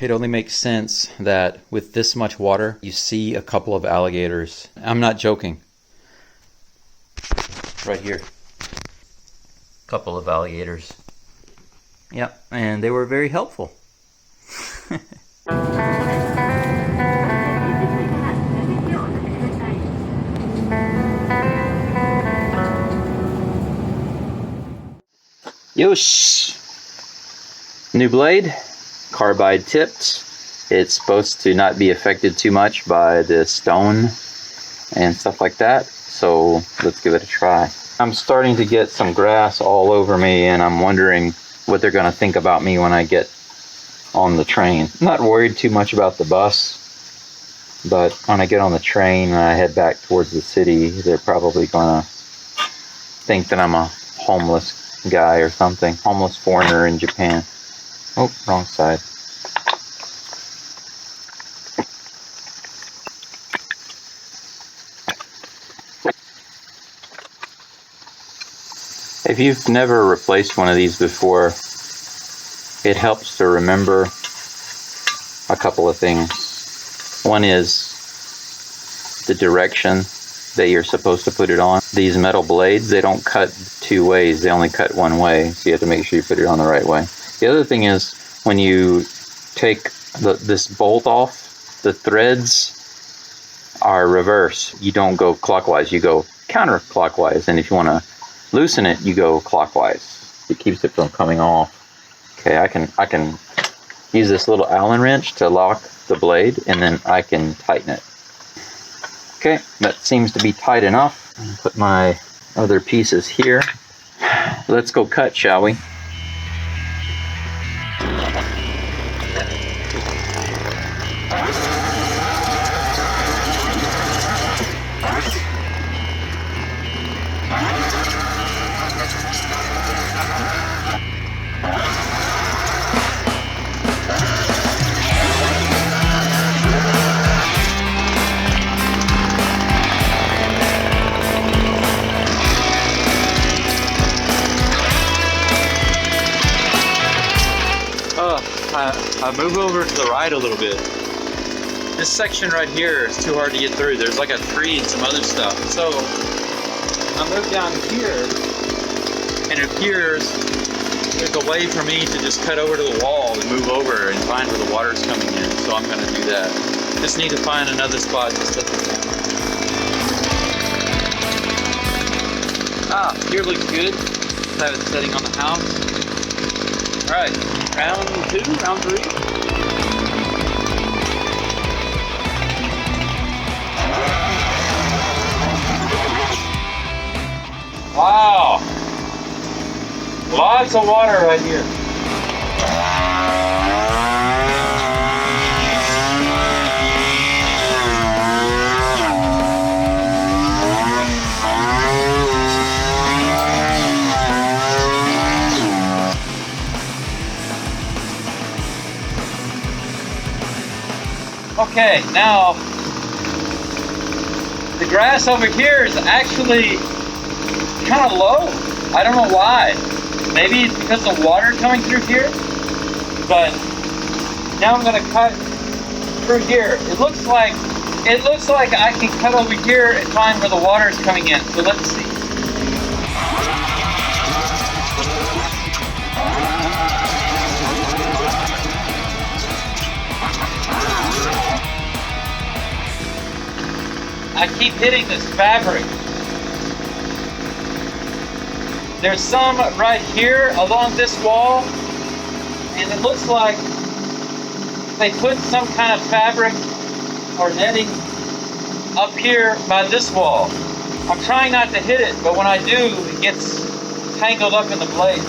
It only makes sense that with this much water, you see a couple of alligators. I'm not joking. Right here. Couple of alligators. Yep, and they were very helpful. Yosh! New blade. Carbide tipped. It's supposed to not be affected too much by the stone and stuff like that, so let's give it a try. I'm starting to get some grass all over me, and I'm wondering what they're going to think about me when I get on the train. I'm not worried too much about the bus, but when I get on the train and I head back towards the city, they're probably going to think that I'm a homeless guy or something. Homeless foreigner in Japan. Oh, wrong side. If you've never replaced one of these before, it helps to remember a couple of things. One is the direction that you're supposed to put it on. These metal blades, they don't cut two ways, they only cut one way, so you have to make sure you put it on the right way. The other thing is, when you take this bolt off, the threads are reverse. You don't go clockwise, you go counterclockwise, and if you want to loosen it, you go clockwise. It keeps it from coming off. Okay, I can use this little Allen wrench to lock the blade, and then I can tighten it. Okay, that seems to be tight enough. Put my other pieces here. Let's go cut, shall we? I move over to the right a little bit. This section right here is too hard to get through. There's like a tree and some other stuff. So I move down here, and it appears there's a way for me to just cut over to the wall and move over and find where the water's coming in. So I'm gonna do that. Just need to find another spot to set the camera. Ah, here looks good. Have it setting on the house. Alright, round 2, round 3. Wow! Lots of water right here. Okay, now the grass over here is actually kind of low. I don't know why. Maybe it's because of water coming through here. But now I'm going to cut through here. It looks like I can cut over here and find where the water is coming in. So let's see. I keep hitting this fabric. There's some right here along this wall, and it looks like they put some kind of fabric or netting up here by this wall. I'm trying not to hit it, but when I do, it gets tangled up in the blade.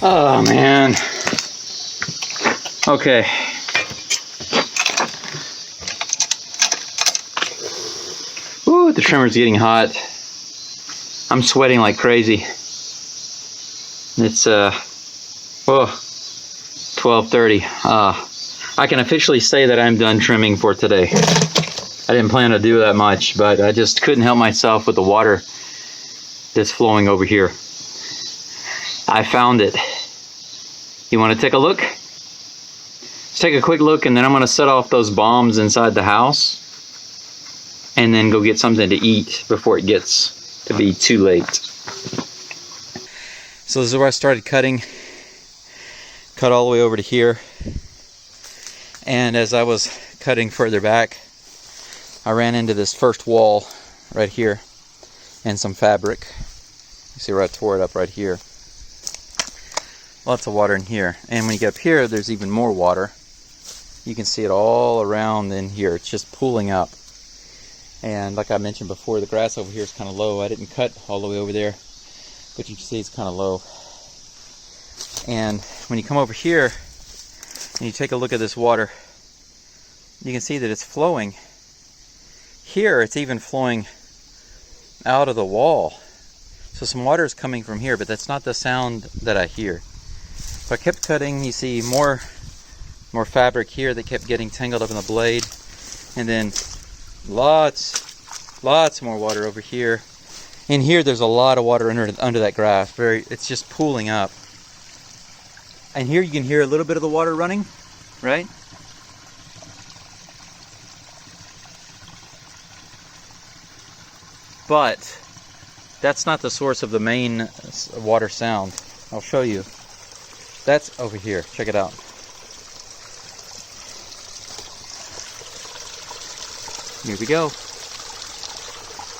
Oh man. Okay. the trimmer's getting hot. I'm sweating like crazy. It's 12:30. I can officially say that I'm done trimming for today. I didn't plan to do that much, but I just couldn't help myself with the water that's flowing over here. I found it. You want to take a look? Let's take a quick look, and then I'm going to set off those bombs inside the house and then go get something to eat before it gets to be too late. So this is where I started cutting. Cut all the way over to here. And as I was cutting further back, I ran into this first wall right here and some fabric. You see where I tore it up right here. Lots of water in here. And when you get up here, there's even more water. You can see it all around in here. It's just pooling up. And like I mentioned before, the grass over here is kind of low. I didn't cut all the way over there, but you can see it's kind of low. And when you come over here and you take a look at this water, you can see that it's flowing. Here it's even flowing out of the wall. So some water is coming from here, but that's not the sound that I hear. So I kept cutting. You see more fabric here that kept getting tangled up in the blade. And then lots more water over here. In here there's a lot of water under that grass. It's just pooling up. And here you can hear a little bit of the water running, right? But that's not the source of the main water sound. I'll show you. That's over here. Check it out. Here we go.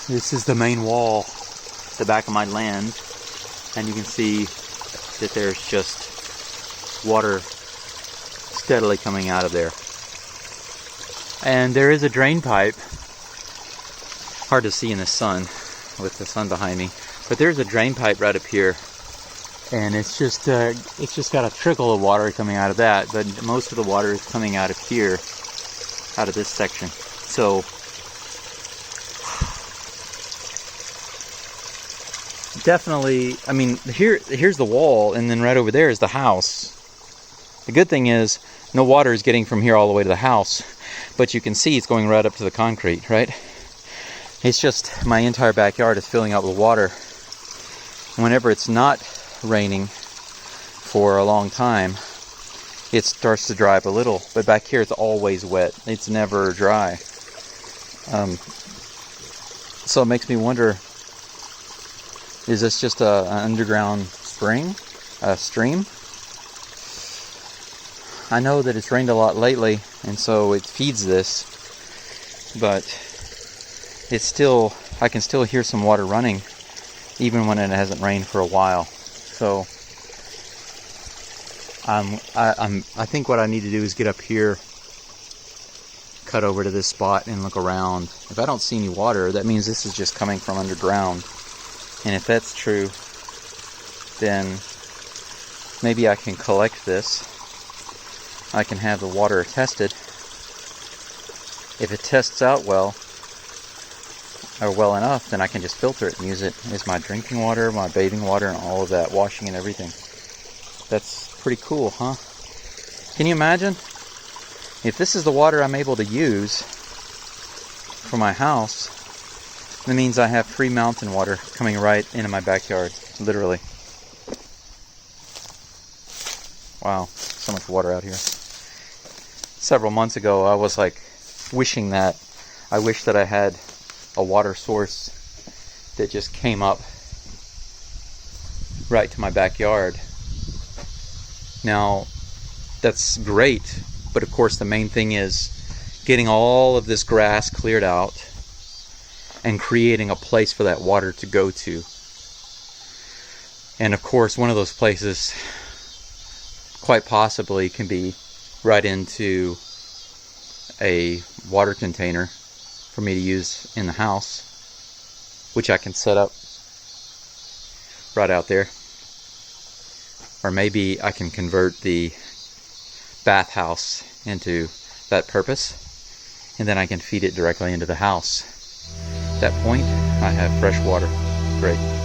This is the main wall, the back of my land, and you can see that there's just water steadily coming out of there. And there is a drain pipe. Hard to see in the sun with the sun behind me, but there's a drain pipe right up here, and it's just got a trickle of water coming out of that, but most of the water is coming out of here, out of this section. So definitely, I mean, here's the wall, and then right over there is the house. The good thing is no water is getting from here all the way to the house, but you can see it's going right up to the concrete, right? It's just my entire backyard is filling up with water. Whenever it's not raining for a long time, it starts to dry up a little, but back here it's always wet. It's never dry. So it makes me wonder, is this just an underground stream? I know that it's rained a lot lately, and so it feeds this, but it's still, I can still hear some water running even when it hasn't rained for a while. So I think what I need to do is get up here, cut over to this spot and look around. If I don't see any water, that means this is just coming from underground. And if that's true, then maybe I can collect this. I can have the water tested. If it tests out well, or well enough, then I can just filter it and use it as my drinking water, my bathing water, and all of that, washing and everything. That's pretty cool, huh? Can you imagine? If this is the water I'm able to use for my house, that means I have free mountain water coming right into my backyard, literally. Wow, so much water out here. Several months ago, I was like wishing that, I wish that I had a water source that just came up right to my backyard. Now, that's great, but of course the main thing is getting all of this grass cleared out and creating a place for that water to go to. And of course, one of those places quite possibly can be right into a water container for me to use in the house, which I can set up right out there. Or maybe I can convert the bathhouse into that purpose, and then I can feed it directly into the house. that point, I have fresh water. Great.